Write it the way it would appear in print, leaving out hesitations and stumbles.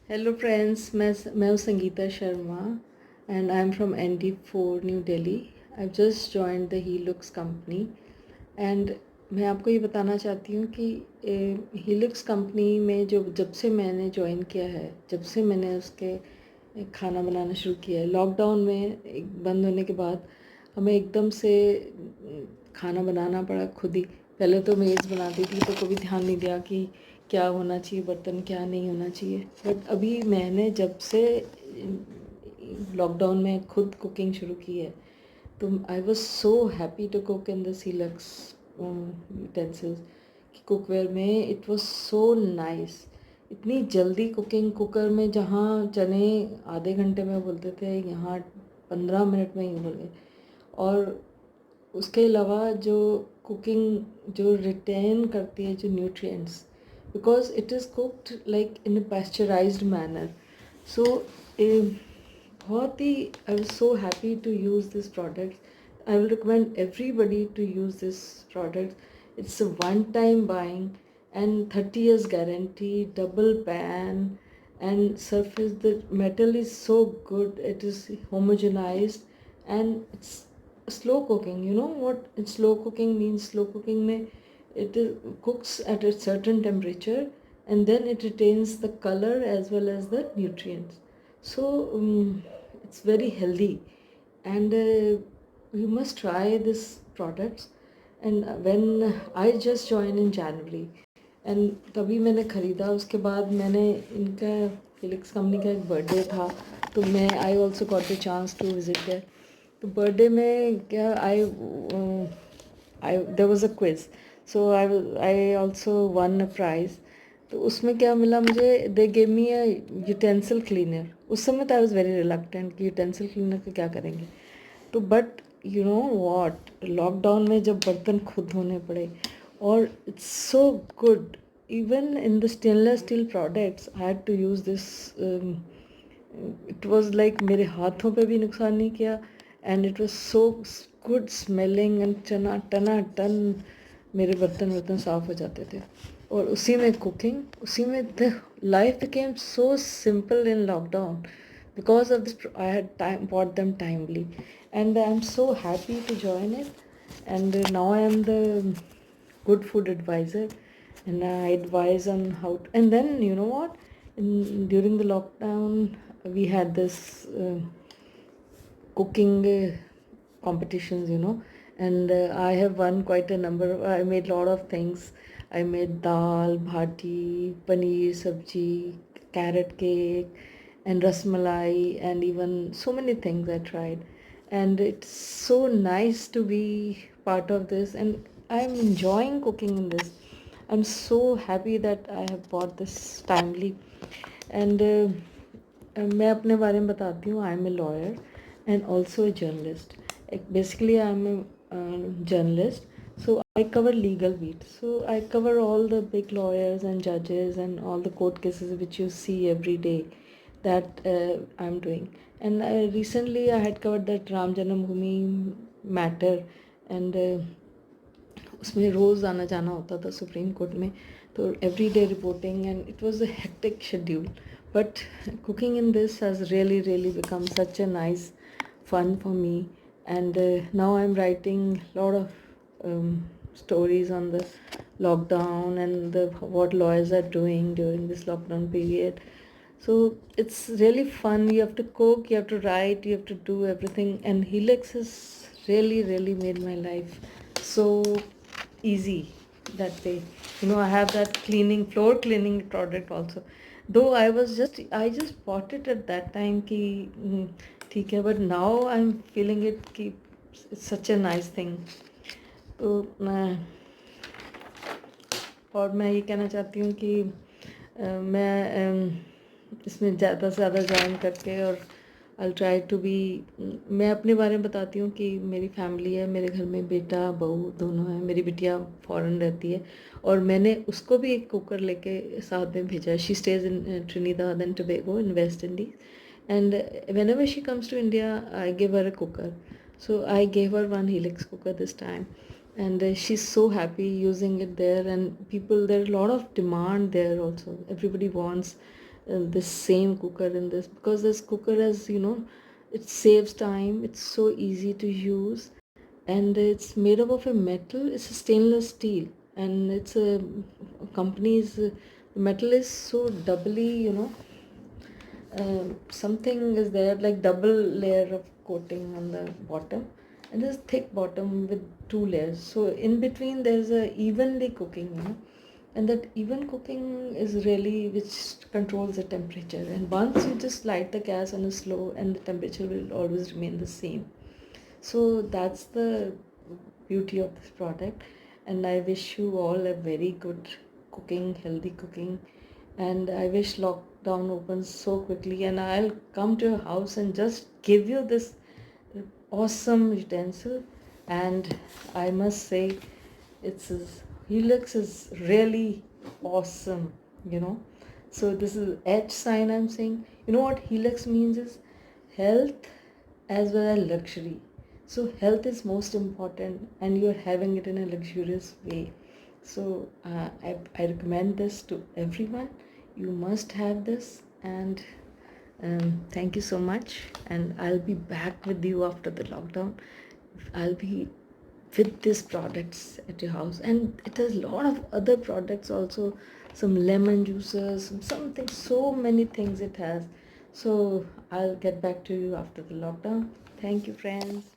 Hello friends, मैं हूँ Sangeeta Sharma and I am from ND4 New Delhi. I just joined the Heelux company and मैं आपको ये बताना चाहती हूँ कि हीलुक्स कंपनी में जो जब से मैंने ज्वाइन किया है, जब से मैंने उसके खाना बनाना शुरू किया है, लॉकडाउन में एक बंद होने के बाद हमें एकदम से खाना बनाना पड़ा खुद ही। पहले तो मेज़ बनाती थी तो कभी ध्यान नहीं दिया कि क्या होना चाहिए बर्तन, क्या नहीं होना चाहिए। बट अभी मैंने जब से लॉकडाउन में खुद कुकिंग शुरू की है तो I was so happy to cook in the Ceelux utensils कि कुकवेयर में इट वॉज सो नाइस। इतनी जल्दी कुकिंग कुकर में, जहाँ चने आधे घंटे में बोलते थे, यहाँ 15 मिनट में ही बोल गए। और उसके अलावा जो कुकिंग जो रिटेन करती है जो nutrients, because it is cooked like in a pasteurised manner. So बहुत ही I was so happy to use this product. I will recommend everybody to use this product. It's a one time buying and 30 years guarantee, double pan, and surface, the metal is so good, it is homogenized, and it's slow cooking. You know what slow cooking means? Slow cooking mein it is, cooks at a certain temperature, and then it retains the color as well as the nutrients. So it's very healthy, and you must try this products. And when I just joined in January, and तभी मैंने ख़रीदा। उसके बाद मैंने इनका Felix company का एक birthday था तो मैं I also got the chance to visit there. तो बर्थडे में क्या I there was a quiz, so I also won a prize. तो उसमें क्या मिला मुझे, they gave me a utensil cleaner. उस समय तो आई वाज वेरी रिलक्टेंट कि यूटेंसिल क्लीनर का क्या करेंगे। तो but you know what, lockdown में जब बर्तन खुद धोने पड़े, और it's so good. Even in the stainless steel products I had to use this. It was like मेरे हाथों पे भी नुकसान नहीं किया, and it was so good smelling, and टना टना टन मेरे बर्तन वर्तन साफ़ हो जाते थे। और उसी में कुकिंग, उसी में the life became so simple in lockdown because of this. I had time bought them timely, and I'm so happy to join it. And now I am the good food advisor, and I advise on how to, and then you know what, during the lockdown we had this cooking competitions, and I have won quite a number. I made a lot of things. I made dal bhati, paneer sabji, carrot cake, and rasmalai, and even so many things I tried. And it's so nice to be part of this, and I'm enjoying cooking in this. I'm so happy that I have bought this timely. And मैं अपने बारे में बताती हूँ। I am a lawyer and also a journalist. Basically, I'm a journalist, so I cover legal beat. So I cover all the big lawyers and judges and all the court cases which you see every day. That I'm doing. And recently I had covered that Ram Janambhoomi matter, and उसमें रोज़ आना जाना होता था supreme court में। तो every day reporting, and it was a hectic schedule, but cooking in this has really become such a nice fun for me. And now I'm writing a lot of stories on the lockdown and what lawyers are doing during this lockdown period. So it's really fun. You have to cook, you have to write, you have to do everything, and Helix has really made my life so easy that way. I have that floor cleaning product also. Though I just bought it at that time कि ठीक है, but now I'm feeling it कि it's such a nice thing. तो और मैं ये कहना चाहती हूँ कि मैं इसमें ज़्यादा से ज़्यादा ज्वाइन करके, और आई ट्राई टू बी, मैं अपने बारे में बताती हूँ कि मेरी फैमिली है, मेरे घर में बेटा बहू दोनों हैं। मेरी बिटिया फ़ॉरेन रहती है, और मैंने उसको भी एक कुकर लेके साथ में भेजा है। She stage in Trinidad and Tobago in West Indies, and whenever she comes to India, I give her a cooker. So I gave her one Helix cooker this time, and she's so happy using it there. And there are a lot of demand there also. Everybody wants this same cooker in this, because this cooker has, it saves time, it's so easy to use, and it's made up of a metal. It's a stainless steel, and it's a company's metal is so doubly, something is there like double layer of coating on the bottom, and there's thick bottom with two layers, so in between there's a evenly cooking, and that even cooking is really which controls the temperature, and once you just light the gas on a slow, and the temperature will always remain the same. So that's the beauty of this product, and I wish you all a very good cooking, healthy cooking, and I wish lockdown opens so quickly and I'll come to your house and just give you this awesome utensil. And I must say, it's Helix is really awesome, you know. So this is H sign I'm saying. You know what Helix means is health as well as luxury. So health is most important, and you're having it in a luxurious way. So I recommend this to everyone. You must have this, and thank you so much. And I'll be back with you after the lockdown. I'll be with these products at your house, and it has a lot of other products also, some lemon juices, something, so many things it has. So I'll get back to you after the lockdown. Thank you, friends.